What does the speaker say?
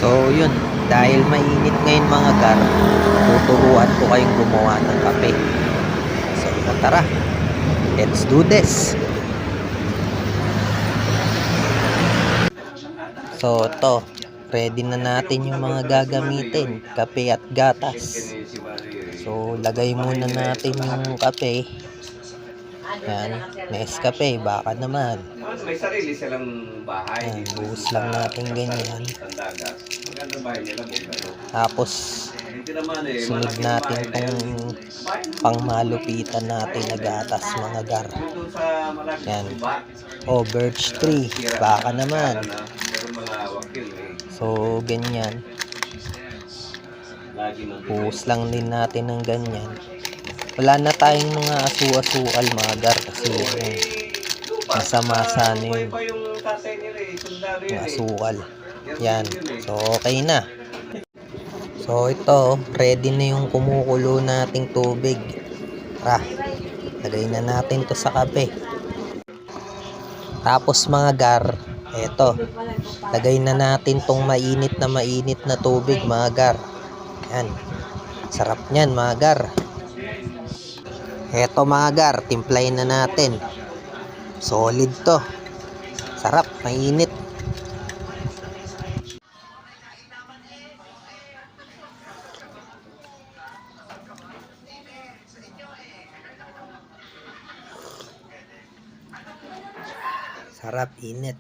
So yun, dahil mainit ngayon mga gar, tuturuan ko kayong gumawa ng kape. So tara, let's do this. So to, ready na natin yung mga gagamitin, kape at gatas. So lagay muna natin yung kape. Yan, Nescafe, baka naman. May sarili silang bahay. Yan, buhos lang natin ganyan. Maganda bahay nila, Tapos sunod natin tong pangmalupitan natin na gatas mga gar. Yan. Oh, birch tree, baka naman. So ganyan. Buhos lang din natin ng ganyan. Wala na tayong mga asu-asukal mga gar kasi masama sana yun yung asukal. Yan, so okay na. So ito, ready na yung kumukulo nating tubig. Tara, lagay na natin to sa kape. Tapos mga gar, eto, lagay na natin tong mainit na tubig mga gar. Yan, sarap nyan mga gar. Eto mga gar, timplahin na natin. Solid to. Sarap, mainit. Sarap, init.